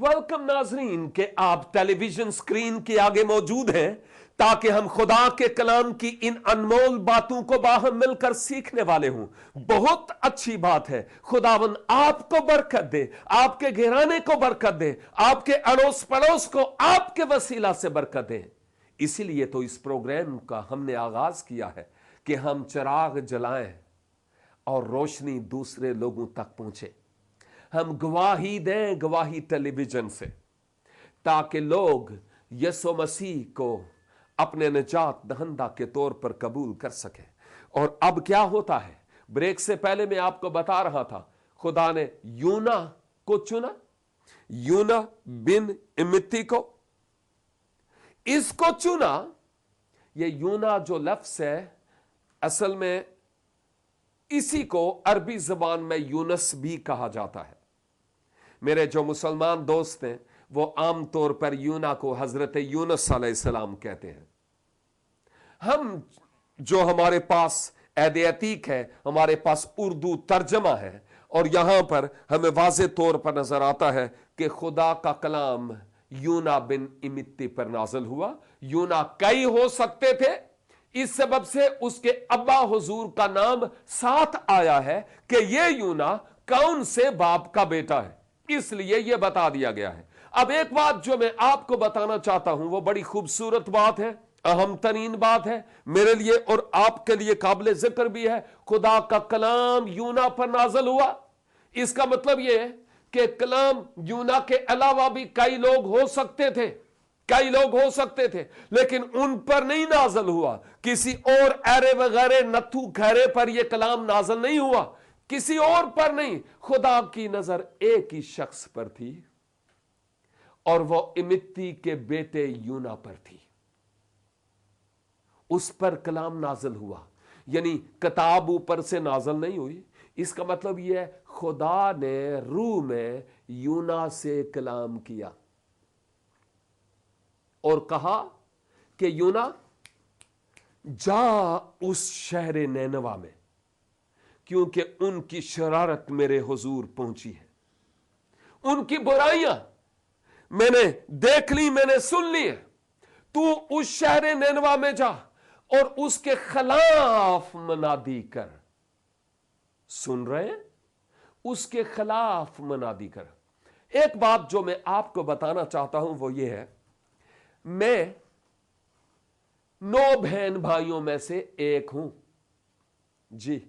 Welcome नाजरीन के आप टेलीविजन स्क्रीन के आगे मौजूद हैं ताकि हम खुदा के कलाम की इन अनमोल बातों को बाहम मिलकर सीखने वाले हों। बहुत अच्छी बात है। खुदावन आपको बरकत दे, आपके घराने को बरकत दे, आपके अड़ोस पड़ोस को आपके वसीला से बरकत दे। इसीलिए तो इस प्रोग्राम का हमने आगाज किया है कि हम चिराग जलाएं और रोशनी दूसरे लोगों तक पहुंचे। हम गवाही दें, गवाही टेलीविजन से, ताकि लोग यीशु मसीह को अपने निजात दहंदा के तौर पर कबूल कर सके। और अब क्या होता है, ब्रेक से पहले मैं आपको बता रहा था, खुदा ने यूना को चुना, यूना बिन इमित्ती को, इसको चुना। ये यूना जो लफ्ज है, असल में इसी को अरबी जबान में यूनस भी कहा जाता है। मेरे जो मुसलमान दोस्त हैं वो आम तौर पर यूना को हजरत यूनस अलैहिस्सलाम कहते हैं। हम जो हमारे पास ऐद अतीक है, हमारे पास उर्दू तर्जमा है, और यहां पर हमें वाज़े तौर पर नजर आता है कि खुदा का कलाम यूना बिन इमित्ती पर नाज़िल हुआ। यूना कई हो सकते थे, इस सबब से उसके अब्बा हुजूर का नाम साथ आया है कि यह यूना कौन से बाप का बेटा है, इसलिए यह बता दिया गया है। अब एक बात जो मैं आपको बताना चाहता हूं, वो बड़ी खूबसूरत बात है, अहम तरीन बात है मेरे लिए और आपके लिए, काबिल जिक्र भी है। खुदा का कलाम यूना पर नाज़िल हुआ। इसका मतलब यह है कि कलाम यूना के अलावा भी कई लोग हो सकते थे, कई लोग हो सकते थे, लेकिन उन पर नहीं नाज़िल हुआ। किसी और एरे वगैरह नथु खैरे पर यह कलाम नाज़िल नहीं हुआ, किसी और पर नहीं। खुदा की नजर एक ही शख्स पर थी और वो इमित्ती के बेटे यूना पर थी। उस पर कलाम नाज़िल हुआ, यानी किताब ऊपर से नाज़िल नहीं हुई। इसका मतलब यह है खुदा ने रूह में यूना से कलाम किया और कहा कि यूना जा उस शहर नैनवा में, क्योंकि उनकी शरारत मेरे हुजूर पहुंची है, उनकी बुराइयां मैंने देख ली, मैंने सुन ली है। तू उस शहर नैनवा में जा और उसके खिलाफ मनादी कर। सुन रहे हैं? उसके खिलाफ मनादी कर। एक बात जो मैं आपको बताना चाहता हूं वो ये है, मैं 9 बहन भाइयों में से एक हूं। जी,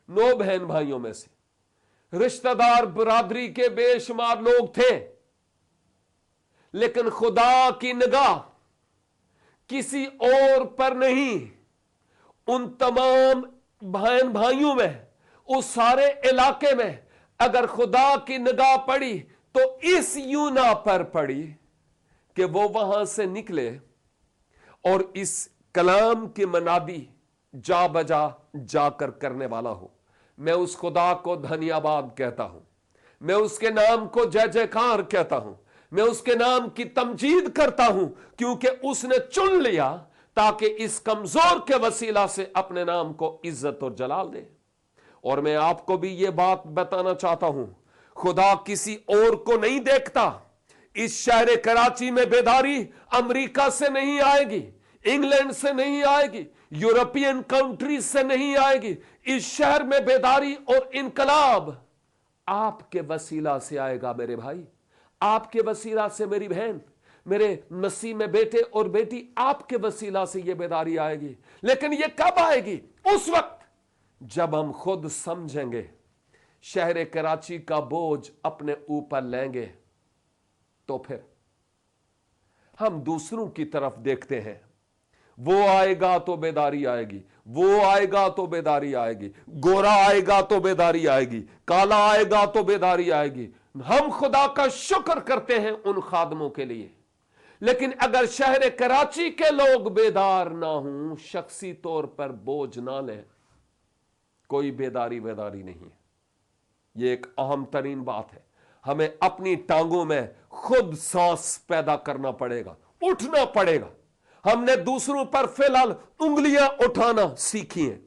9 बहन भाइयों में से रिश्तेदार बरादरी के बेशुमार लोग थे, लेकिन खुदा की निगाह किसी और पर नहीं। उन तमाम बहन भाइयों में, उस सारे इलाके में अगर खुदा की निगाह पड़ी तो इस यूना पर पड़ी कि वो वहां से निकले और इस कलाम की मनादी जा बजा जाकर करने वाला हो। मैं उस खुदा को धन्यवाद कहता हूं, मैं उसके नाम को जय जयकार कहता हूं, मैं उसके नाम की तमजीद करता हूं, क्योंकि उसने चुन लिया ताकि इस कमजोर के वसीला से अपने नाम को इज्जत और जलाल दे। और मैं आपको भी यह बात बताना चाहता हूं, खुदा किसी और को नहीं देखता। इस शहर कराची में बेदारी अमेरिका से नहीं आएगी, इंग्लैंड से नहीं आएगी, यूरोपियन कंट्रीज से नहीं आएगी। इस शहर में बेदारी और इनकलाब आपके वसीला से आएगा मेरे भाई, आपके वसीला से मेरी बहन, मेरे मसीह में बेटे और बेटी, आपके वसीला से यह बेदारी आएगी। लेकिन यह कब आएगी? उस वक्त जब हम खुद समझेंगे, शहर कराची का बोझ अपने ऊपर लेंगे, तो फिर हम दूसरों की तरफ देखते हैं। वो आएगा तो बेदारी आएगी, वो आएगा तो बेदारी आएगी, गोरा आएगा तो बेदारी आएगी, काला आएगा तो बेदारी आएगी। हम खुदा का शुक्र करते हैं उन खादमों के लिए, लेकिन अगर शहर कराची के लोग बेदार ना हों, शख्सी तौर पर बोझ ना लें, कोई बेदारी नहीं है। यह एक अहम तरीन बात है। हमें अपनी टांगों में खुद सांस पैदा करना पड़ेगा, उठना पड़ेगा। हमने दूसरों पर फिलहाल उंगलियां उठाना सीखी हैं,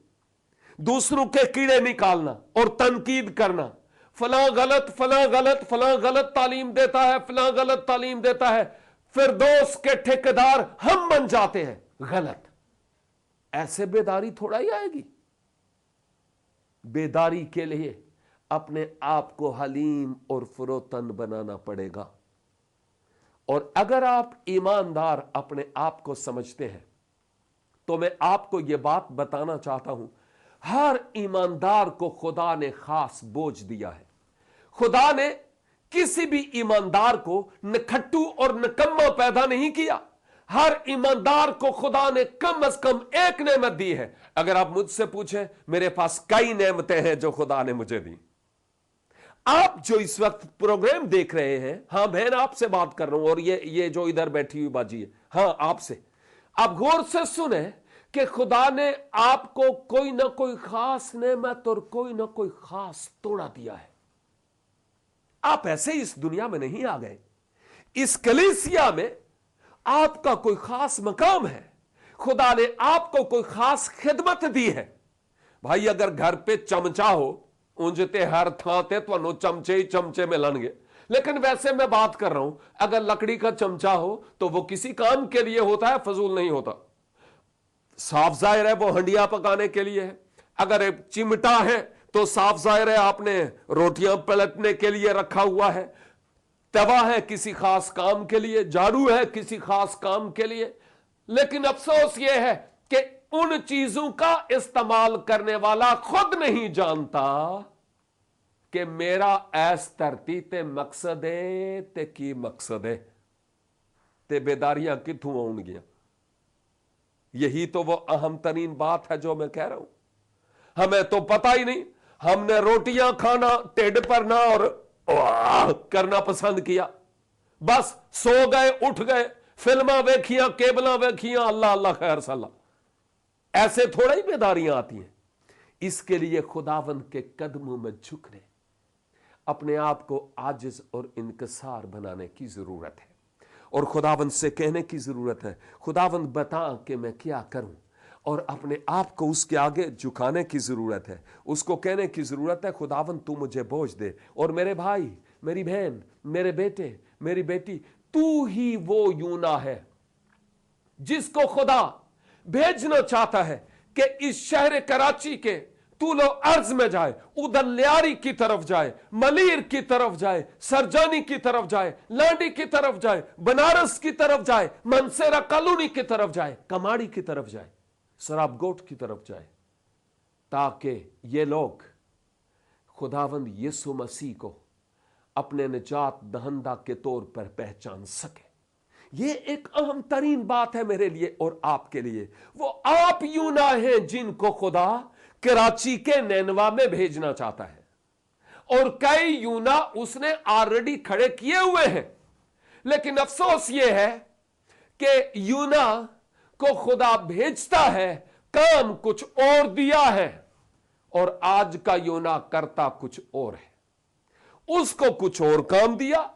दूसरों के कीड़े निकालना और तनकीद करना, फलां गलत, फलां गलत, फलां गलत तालीम देता है, फलां गलत तालीम देता है, फिरदौस के ठेकेदार हम बन जाते हैं। गलत। ऐसे बेदारी थोड़ा ही आएगी। बेदारी के लिए अपने आप को हलीम और फरोतन बनाना पड़ेगा। और अगर आप ईमानदार अपने आप को समझते हैं तो मैं आपको यह बात बताना चाहता हूं, हर ईमानदार को खुदा ने खास बोझ दिया है। खुदा ने किसी भी ईमानदार को नखट्टू और निकम्मा पैदा नहीं किया। हर ईमानदार को खुदा ने कम से कम एक नेमत दी है। अगर आप मुझसे पूछें, मेरे पास कई नेमतें हैं जो खुदा ने मुझे दी। आप जो इस वक्त प्रोग्राम देख रहे हैं, हां बहन आपसे बात कर रहा हूं, और ये जो इधर बैठी हुई बाजी है, हां आपसे, आप गौर से सुने कि खुदा ने आपको कोई ना कोई खास नेमत और कोई ना कोई खास तोड़ा दिया है। आप ऐसे इस दुनिया में नहीं आ गए। इस कलीसिया में आपका कोई खास मकाम है। खुदा ने आपको कोई खास खिदमत दी है। भाई अगर घर पे चमचा हो, ऊंजते हर थाते तो चमचे ही चमचे में लनगे, लेकिन वैसे मैं बात कर रहा हूं, अगर लकड़ी का चमचा हो तो वो किसी काम के लिए होता है, फजूल नहीं होता। साफ जाहिर है वो हंडिया पकाने के लिए है। अगर एक चिमटा है तो साफ जाहिर है आपने रोटियां पलटने के लिए रखा हुआ है। तवा है किसी खास काम के लिए, झाड़ू है किसी खास काम के लिए। लेकिन अफसोस यह है कि उन चीजों का इस्तेमाल करने वाला खुद नहीं जानता कि मेरा ऐस धरती ते मकसद है ते की मकसद है, ते बेदारियां किथों आउणगियां। यही तो वो अहम तरीन बात है जो मैं कह रहा हूं। हमें तो पता ही नहीं, हमने रोटियां खाना टेढ़ पर ना और करना पसंद किया, बस सो गए उठ गए, फिल्मां वेखियां, केबलां वेखियां, अल्लाह अल्लाह खैर सल्ला। ऐसे थोड़ा ही बेदारियां आती हैं। इसके लिए खुदावंद के कदमों में झुकने, अपने आप को आजिज और इनकसार बनाने की जरूरत है, और खुदावंद से कहने की जरूरत है, खुदावंद बता कि मैं क्या करूं, और अपने आप को उसके आगे झुकाने की जरूरत है। उसको कहने की जरूरत है, खुदावंद तू मुझे बोझ दे। और मेरे भाई, मेरी बहन, मेरे बेटे, मेरी बेटी, तू ही वो यूना है जिसको खुदा भेजना चाहता है कि इस शहर कराची के तूलो अर्ज में जाए, उधर लियारी की तरफ जाए, मलीर की तरफ जाए, सरजानी की तरफ जाए, लांडी की तरफ जाए, बनारस की तरफ जाए, मनसेरा कॉलोनी की तरफ जाए, कमाड़ी की तरफ जाए, सराबगोट की तरफ जाए, ताकि ये लोग खुदावंद यीशु मसीह को अपने निजात दहंदा के तौर पर पहचान सके। ये एक अहम तरीन बात है मेरे लिए और आपके लिए। वो आप यूना हैं जिनको खुदा कराची के नैनवा में भेजना चाहता है, और कई यूना उसने ऑलरेडी खड़े किए हुए हैं। लेकिन अफसोस यह है कि यूना को खुदा भेजता है, काम कुछ और दिया है, और आज का यूना करता कुछ और है। उसको कुछ और काम दिया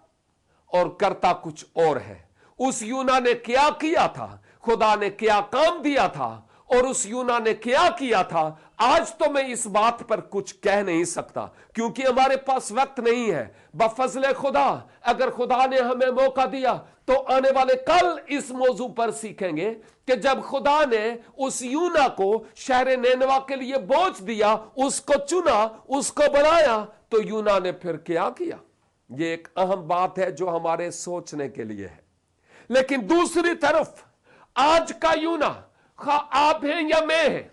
और करता कुछ और है। उस यूना ने क्या किया था, खुदा ने क्या काम दिया था, और उस यूना ने क्या किया था, आज तो मैं इस बात पर कुछ कह नहीं सकता क्योंकि हमारे पास वक्त नहीं है। बफजले खुदा, अगर खुदा ने हमें मौका दिया तो आने वाले कल इस मौजू पर सीखेंगे कि जब खुदा ने उस यूना को शहर नैनवा के लिए बोझ दिया, उसको चुना, उसको बनाया, तो यूना ने फिर क्या किया। यह एक अहम बात है जो हमारे सोचने के लिए है। लेकिन दूसरी तरफ आज का यूना, खा आप हैं या मैं हैं,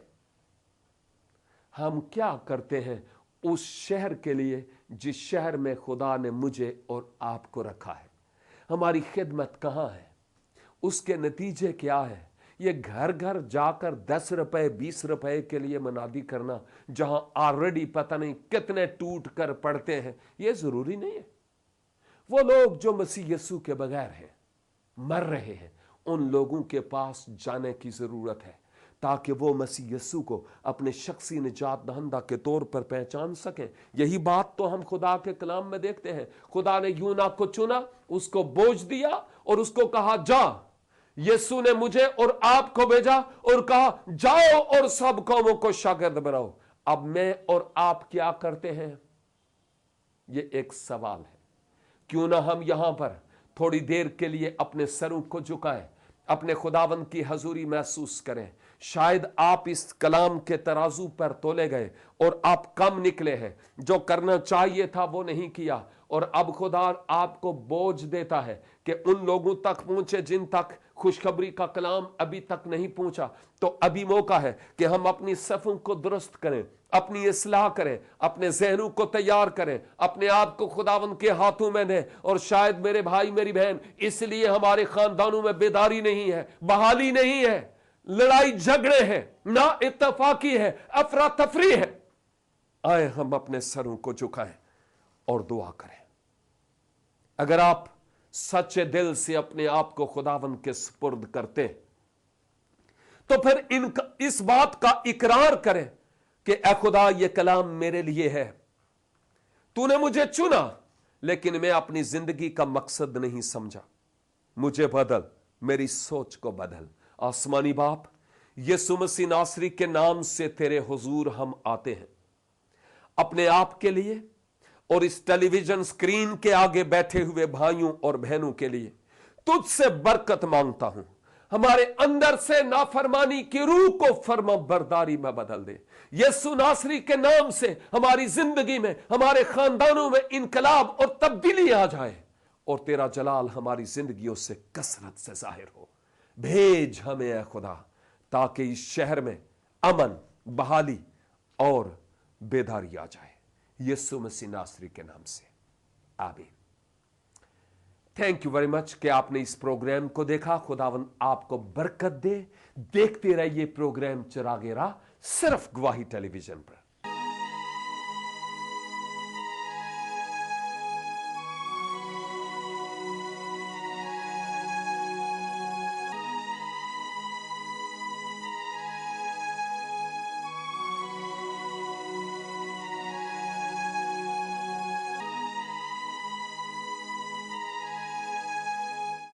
हम क्या करते हैं उस शहर के लिए जिस शहर में खुदा ने मुझे और आपको रखा है। हमारी खिदमत कहां है, उसके नतीजे क्या है। ये घर घर जाकर 10 रुपए 20 रुपए के लिए मनादी करना, जहां ऑलरेडी पता नहीं कितने टूट कर पड़ते हैं, यह जरूरी नहीं है। वो लोग जो मसीह यीशु के बगैर हैं, मर रहे हैं, उन लोगों के पास जाने की जरूरत है ताकि वो मसीह यीशु को अपने शख्सी निजात दहंदा के तौर पर पहचान सकें। यही बात तो हम खुदा के कलाम में देखते हैं। खुदा ने यूना को चुना, उसको बोझ दिया और उसको कहा जा। यीशु ने मुझे और आपको भेजा और कहा जाओ और सब कौमों को शागिर्द बनाओ। अब मैं और आप क्या करते हैं? ये एक सवाल है। क्यों ना हम यहां पर थोड़ी देर के लिए अपने सरों को झुकाएं, अपने खुदावंद की हजूरी महसूस करें। शायद आप इस कलाम के तराजू पर तोले गए और आप कम निकले हैं, जो करना चाहिए था वो नहीं किया, और अब खुदा आपको बोझ देता है कि उन लोगों तक पहुंचे जिन तक खुशखबरी का कलाम अभी तक नहीं पहुंचा। तो अभी मौका है कि हम अपनी सफ़ों को दुरुस्त करें, अपनी इस्लाह करें, अपने ज़हनों को तैयार करें, अपने आप को खुदावंद के हाथों में दें। और शायद मेरे भाई मेरी बहन, इसलिए हमारे खानदानों में बेदारी नहीं है, बहाली नहीं है, लड़ाई झगड़े हैं, ना इत्तफाकी है, अफरा तफरी है। आए हम अपने सरों को झुकाएं और दुआ करें। अगर आप सच्चे दिल से अपने आप को खुदावंद के सुपुर्द करते तो फिर इस बात का इकरार करें कि ए खुदा, ये कलाम मेरे लिए है, तूने मुझे चुना, लेकिन मैं अपनी जिंदगी का मकसद नहीं समझा। मुझे बदल, मेरी सोच को बदल। आसमानी बाप, यीशु मसीह नासरी के नाम से तेरे हुजूर हम आते हैं, अपने आप के लिए और इस टेलीविजन स्क्रीन के आगे बैठे हुए भाइयों और बहनों के लिए तुझसे बरकत मांगता हूं। हमारे अंदर से नाफरमानी की रूह को फर्मा बरदारी में बदल दे। यीशु नासरी के नाम से हमारी जिंदगी में, हमारे खानदानों में इनकलाब और तब्दीली आ जाए, और तेरा जलाल हमारी जिंदगियों से कसरत से जाहिर हो। भेज हमें ए खुदा, ताकि इस शहर में अमन, बहाली और बेदारी आ जाए। यीशु मसीह नासरी के नाम से, आमीन। थैंक यू वेरी मच कि आपने इस प्रोग्राम को देखा। खुदावंद आपको बरकत दे। देखते रहिए प्रोग्राम चिरागे राह, सिर्फ गवाही टेलीविजन पर।